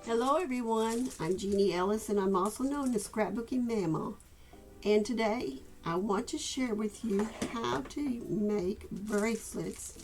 Hello everyone, I'm Jeanie Ellis and I'm also known as Scrapbookingmamaw. And today I want to share with you how to make bracelets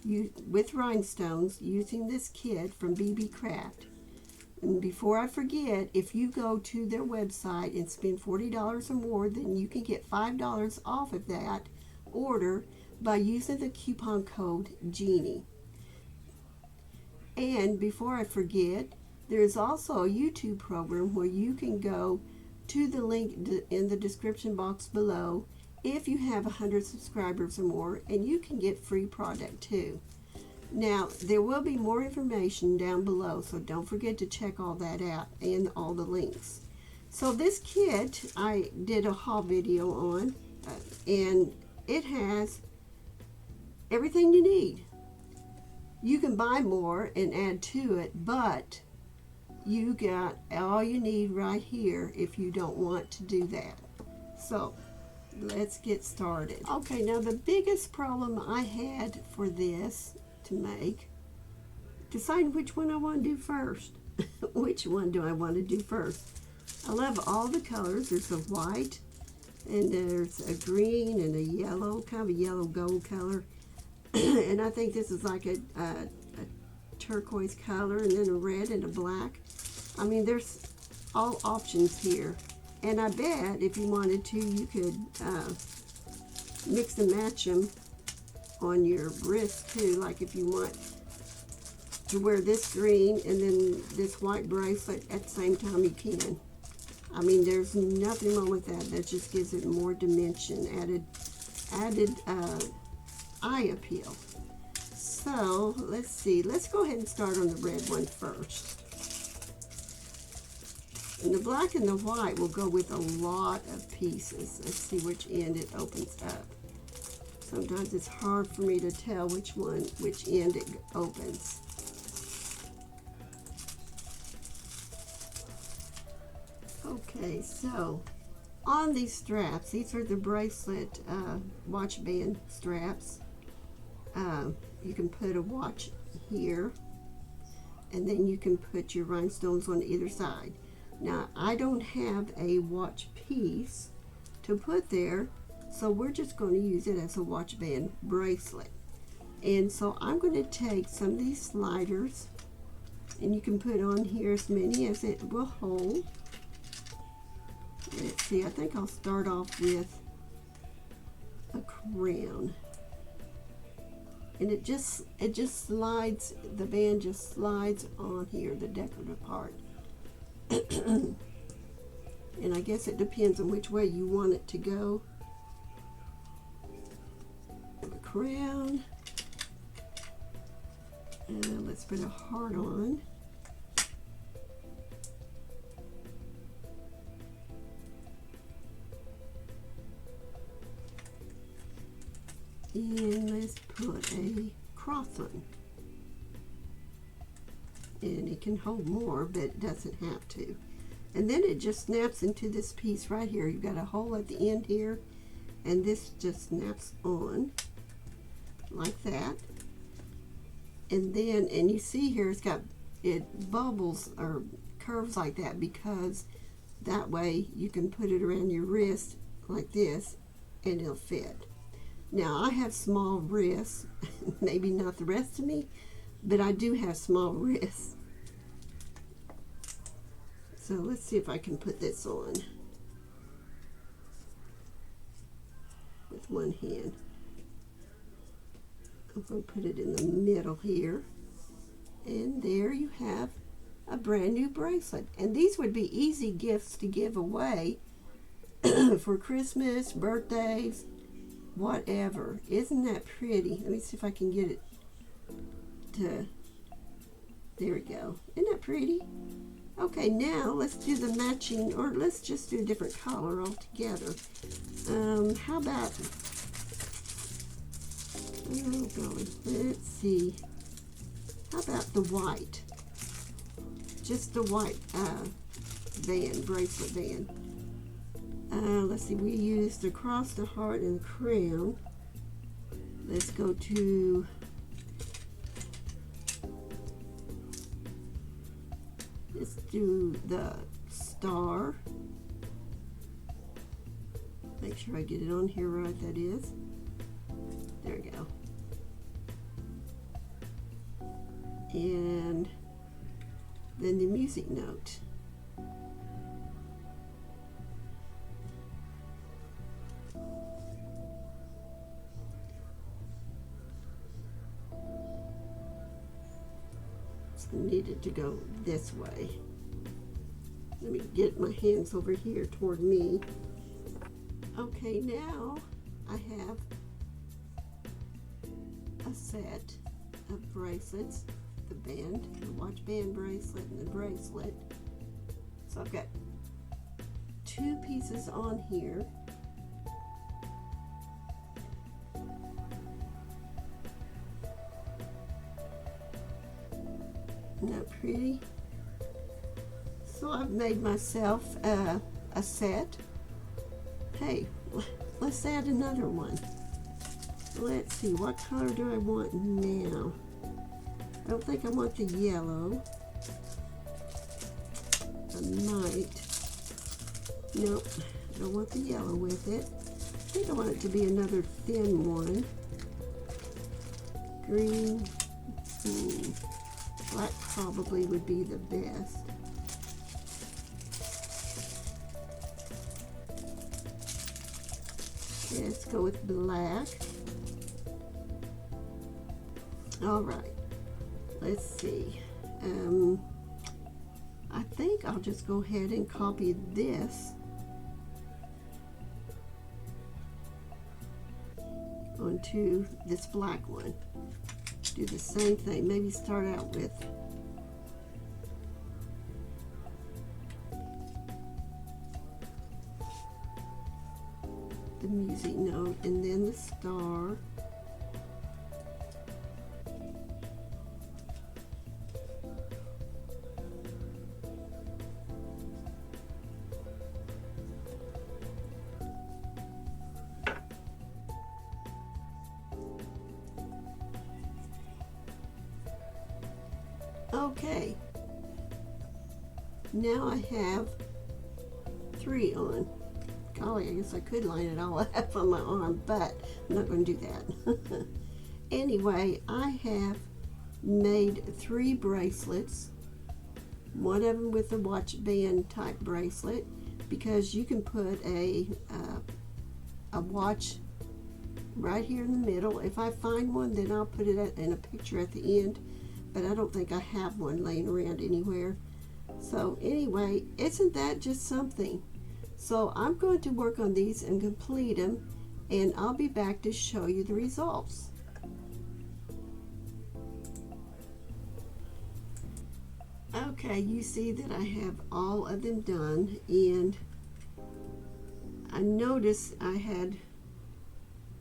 with rhinestones using this kit from Easy-Peasy. And before I forget, if you go to their website and spend $40 or more, then you can get $5 off of that order by using the coupon code Jeanie. And before I forget, there is also a YouTube program where you can go to the link in the description box below if you have 100 subscribers or more, and you can get free product too. Now, there will be more information down below, so don't forget to check all that out and all the links. So this kit I did a haul video on, and it has everything you need. You can buy more and add to it, but you got all you need right here if you don't want to do that. So let's get started. Okay, now the biggest problem I had for this to make, deciding which one I want to do first. Which one do I want to do first? I love all the colors. There's a white, and there's a green and a yellow, kind of a yellow gold color. And I think this is like a turquoise color, and then a red and a black. I mean, there's all options here. And I bet if you wanted to, you could mix and match them on your wrist too. Like if you want to wear this green and then this white bracelet at the same time, you can. I mean, there's nothing wrong with that. That just gives it more dimension, added eye appeal. So let's see. Let's go ahead and start on the red one first. And the black and the white will go with a lot of pieces. Let's see which end it opens up. Sometimes it's hard for me to tell which end it opens. Okay, so on these straps, these are the bracelet watch band straps. You can put a watch here, and then you can put your rhinestones on either side. Now, I don't have a watch piece to put there, so we're just going to use it as a watch band bracelet. And so I'm going to take some of these sliders, and you can put on here as many as it will hold. Let's see, I think I'll start off with a crown. And it just slides, the band just slides on here, the decorative part. And I guess it depends on which way you want it to go. The crown. And let's put a heart on. And let's put a cross on. And it can hold more, but it doesn't have to. And then it just snaps into this piece right here. You've got a hole at the end here, and this just snaps on like that. And then, and you see here, it bubbles or curves like that, because that way you can put it around your wrist like this and it'll fit. Now, I have small wrists, maybe not the rest of me, but I do have small wrists. So let's see if I can put this on with one hand. I'm going to put it in the middle here. And there you have a brand new bracelet. And these would be easy gifts to give away for Christmas, birthdays, whatever. Isn't that pretty? Let me see if I can get it to, there we go. Isn't that pretty? Okay, now let's do the matching, or let's just do a different color altogether. How about, oh golly, let's see. How about the white? Just the white band, bracelet band. Let's see, we used the cross, the heart, and the crown. Let's go to Let's do the star. Make sure I get it on here right, that is. There we go. And then the music note. So I need it to go this way. Let me get my hands over here toward me. Okay, now I have a set of bracelets, the watch band bracelet and the bracelet. So I've got 2 pieces on here. Isn't that pretty? So I've made myself a set. Hey, let's add another one. Let's see, what color do I want now? I don't think I want the yellow. I might. Nope, I don't want the yellow with it. I think I want it to be another thin one. Green. Black probably would be the best. Let's go with black. All right, let's see. I think I'll just go ahead and copy this onto this black one. Do the same thing. Maybe start out with the music note and then the star. Okay, now I have 3 on. Golly, I guess I could line it all up on my arm, but I'm not going to do that. Anyway, I have made 3 bracelets, one of them with the watch band type bracelet, because you can put a watch right here in the middle. If I find one, then I'll put it in a picture at the end, but I don't think I have one laying around anywhere. So anyway, isn't that just something? So I'm going to work on these and complete them, and I'll be back to show you the results. Okay, you see that I have all of them done, and I noticed I had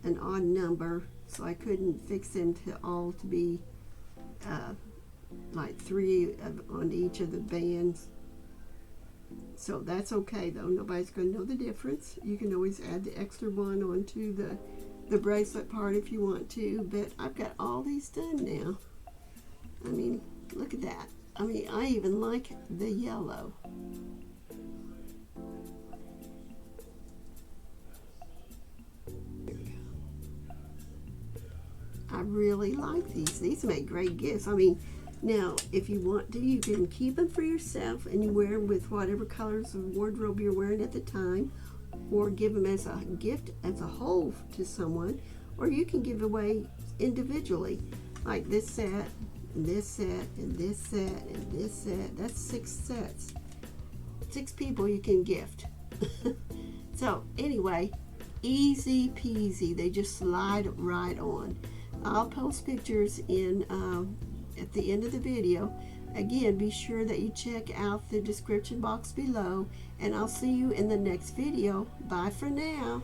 an odd number, so I couldn't fix them to all to be like 3 on each of the bands. So that's okay though, nobody's going to know the difference. You can always add the extra one onto the bracelet part if you want to, but I've got all these done now. I mean, look at that. I mean, I even like the yellow. I really like these. These make great gifts. I mean, now, if you want to, you can keep them for yourself and you wear them with whatever colors of wardrobe you're wearing at the time, or give them as a gift as a whole to someone, or you can give away individually, like this set, and this set, and this set, and this set. That's 6 sets. 6 people you can gift. So, anyway, easy peasy. They just slide right on. I'll post pictures in at the end of the video. Again, be sure that you check out the description box below, and I'll see you in the next video. Bye for now.